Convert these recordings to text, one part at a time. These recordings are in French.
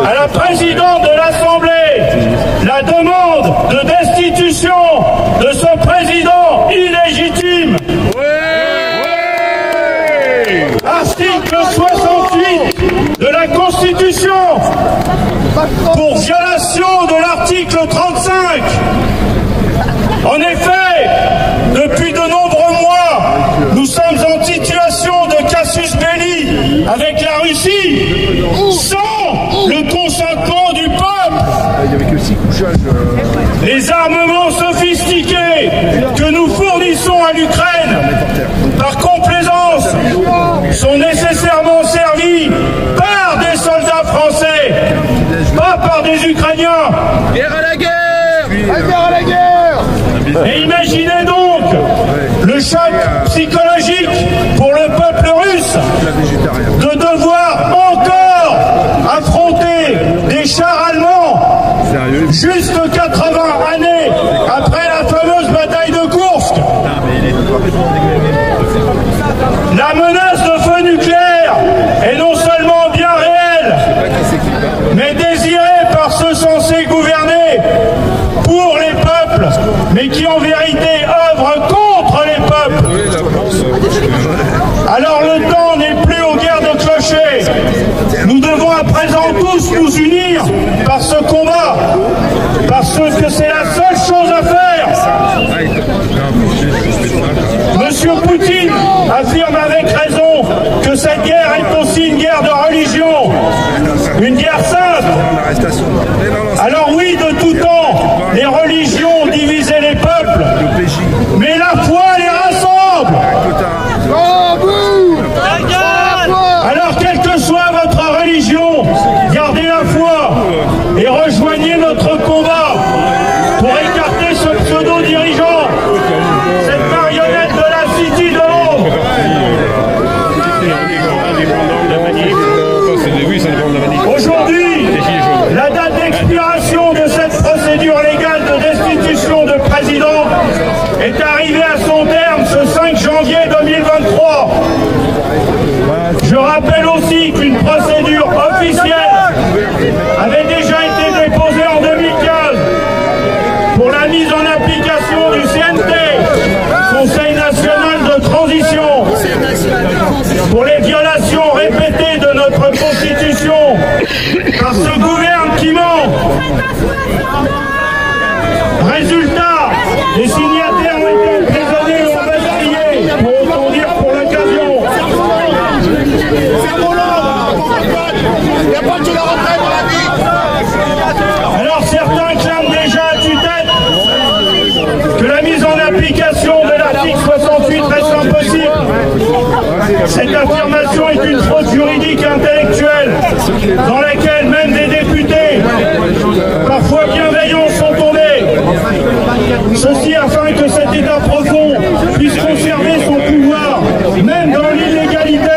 à la présidente de l'Assemblée la demande de destitution de ce président illégitime. Article 68 de la Constitution pour violation de l'article 35. En effet, depuis de nombreux mois, nous sommes en situation de casus belli avec la Russie sans le consentement du peuple. Les armements sophistiqués que nous fournissons à l'Ukraine par complaisance sont nécessairement servis par des soldats français, pas par des Ukrainiens. Guerre à la guerre! Guerre à la guerre! Et imaginez donc le choc psychologique pour le peuple russe de devoir encore affronter des chars allemands juste 80 années après la fameuse bataille de Koursk. La menace de feu nucléaire est non seulement bien réelle, mais désirée par ceux censés gouverner pour les peuples, mais qui en vérité œuvrent contre les peuples. Alors le temps n'est plus aux guerres de clochers. Nous devons à présent tous nous unir par ce combat, parce que c'est la seule chose à faire. Monsieur Poutine affirme avec raison que cette guerre est aussi une guerre de religion, une guerre sainte. Alors oui, de tout temps, les religions ont divisé les peuples, mais la foi les rassemble. Alors quelle que soit votre religion, gardez la foi et rejoignez notre combat pour écarter ce pseudo-dirigeant, cette marionnette de la City de Londres. Aujourd'hui, la date d'expiration de cette procédure légale de destitution de président est arrivée à son terme ce 5 janvier 2023. Je rappelle aussi qu'une procédure officielle avait déjà été déposée en 2015 pour la mise en application du CNT, Conseil national de transition, pour les violations répétées de notre Constitution par ce gouvernement qui ment. Résultat, les signataires ont été emprisonnés ou embasillés, pour autant dire pour l'occasion. Alors certains clament déjà à tue-tête que la mise en application de l'article 68 reste impossible. Cette affirmation est une fraude juridique et intellectuelle dans laquelle même des députés, parfois bienveillants, sont tombés. Ceci afin que cet État profond puisse conserver son pouvoir, même dans l'illégalité.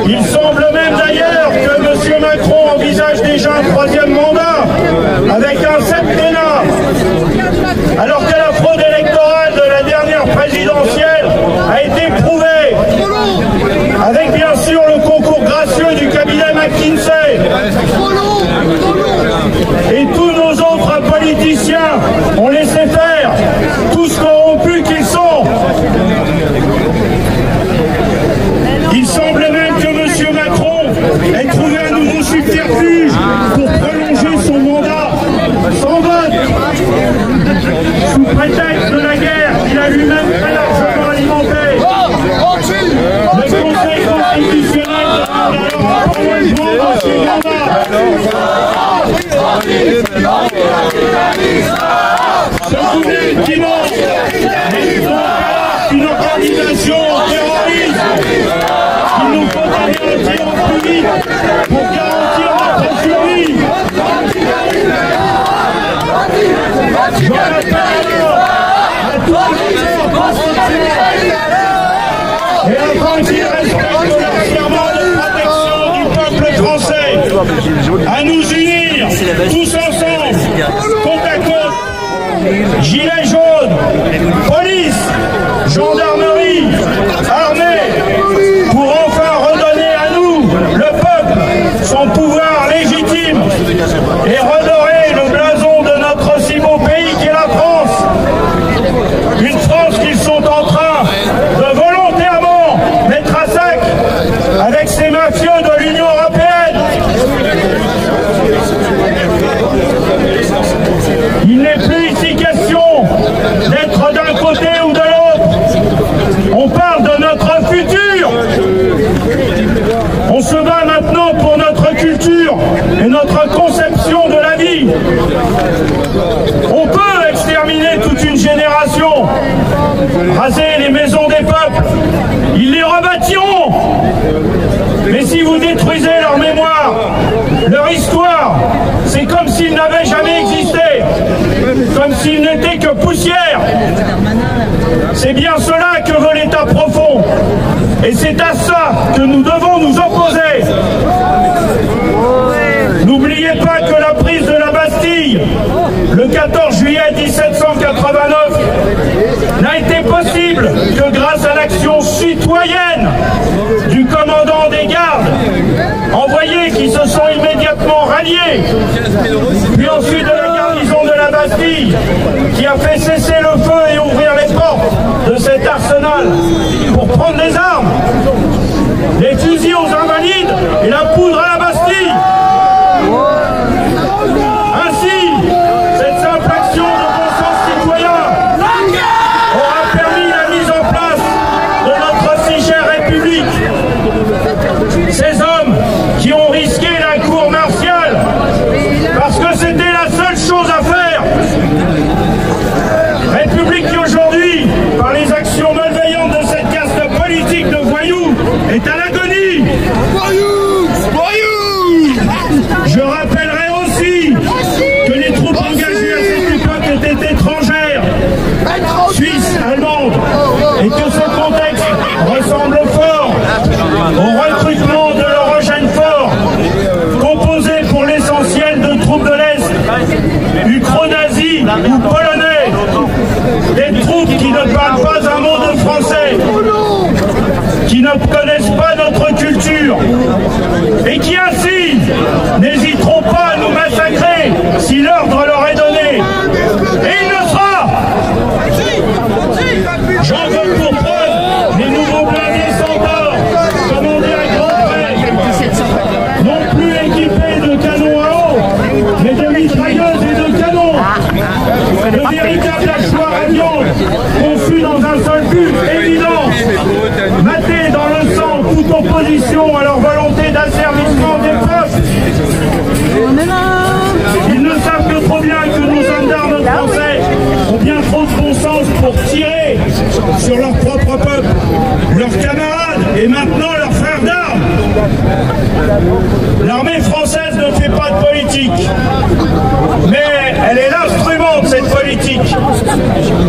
Il semble même d'ailleurs que M. Macron envisage déjà un troisième mandat avec un septennat, alors que la fraude électorale de la dernière présidentielle a été prouvée, avec bien sûr le concours gracieux du cabinet McKinsey. Et tous nos autres politiciens ont laissé faire, tous corrompus qu'ils sont. Il semble même que M. Macron ait trouvé un nouveau subterfuge pour prolonger son mandat sans vote, sous prétexte de la guerre qu'il a lui-même très largement alimentée. Le Conseil constitutionnel demande alors un prolongement de ses mandats. Ce gouvernement qui manque une organisation terroriste qu'il nous faut anéantir au plus vite pour garantir notre survie. Je rappelle alors à tous les et afin qu'ils respectent leur serment de protection du peuple français, à nous unir tous ensemble, côte à côte, gilets jaunes, police, gendarmerie, armée, pour enfin redonner à nous, le peuple, son pouvoir légitime et redorer le blason de notre si beau pays qu'est la France. Une France qu'ils sont en train de volontairement mettre à sac avec ces mafieux de l'Union européenne. Il n'est plus ici question d'être d'un côté ou de l'autre. On parle de notre futur. On se bat maintenant pour notre culture et notre conception de la vie. On peut exterminer toute une génération, raser les maisons des peuples, ils les rebâtiront. Mais si vous détruisez leur mémoire, leur histoire, c'est comme s'ils n'avaient jamais existé, comme s'ils n'étaient que poussière. C'est bien cela que veut l'État profond. Et c'est à ça que nous devons nous opposer. N'oubliez pas que la prise de la Bastille, le 14 juillet 1789, n'a été possible que grâce à l'action citoyenne du commandant des gardes, envoyés qui se sont immédiatement ralliés, puis ensuite de la garnison de la Bastille, qui a fait cesser le feu et ouvrir les portes de cet arsenal pour prendre les armes, les fusils aux invalides et la poudre à la Bastille. Ainsi, cette simple action de bon sens citoyen aura permis la mise en place de notre si chère République. Ces hommes qui ont risqué la cour martiale parce que c'était la seule chose à faire. République qui aujourd'hui, par les actions malveillantes de cette caste politique de voyous, est à l'agonie. Je rappellerai aussi que les troupes engagées à cette époque étaient étrangères, suisses, allemandes, et que ce contexte ressemble fort au recrutement de l'Eurogène fort, composé pour l'essentiel de troupes de l'Est, ukro-nazis ou polonais, des troupes qui ne parlent pas un mot de français, qui ne connaissent pas notre culture, et qui ainsi n'hésiteront pas à nous massacrer si l'ordre leur est donné. Et il le sera. J'en veux pour preuve les nouveaux blindés Centaure, commandés à Grand-Pré, non plus équipés de canons à eau, mais de mitrailleuses et de canons. Le véritable hachoir à viande, conçu dans un seul but évident, mater dans le sang toute opposition à leur volonté d'asservissement des peuples. Ils ne savent que trop bien que nos gendarmes français ont bien trop de bon sens pour tirer sur leur propre peuple, leurs camarades et maintenant leurs frères d'armes. L'armée française ne fait pas de politique, mais elle est l'instrument de cette politique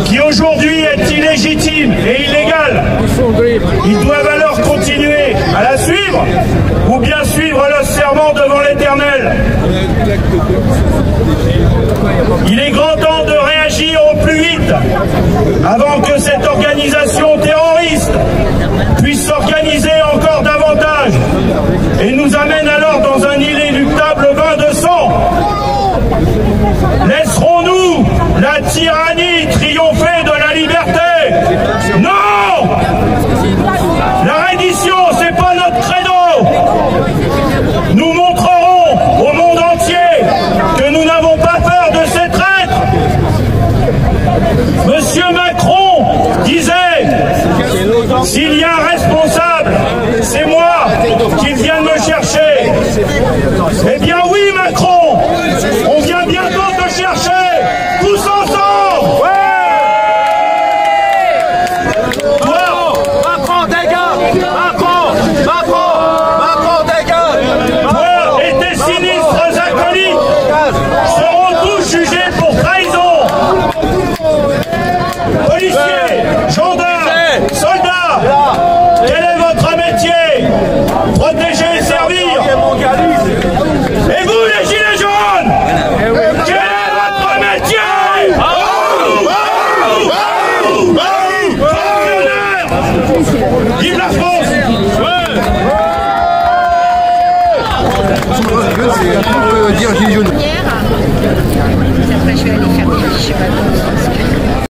qui aujourd'hui est illégitime et illégale. Ils doivent alors continuer à la suivre ou bien suivre le serment devant l'Éternel. Il est grand temps de réagir au plus vite avant que cette organisation terroriste puisse s'organiser encore davantage et nous amène alors dans un inéluctable dire Gilets jaunes. Après, je vais aller faire des fiches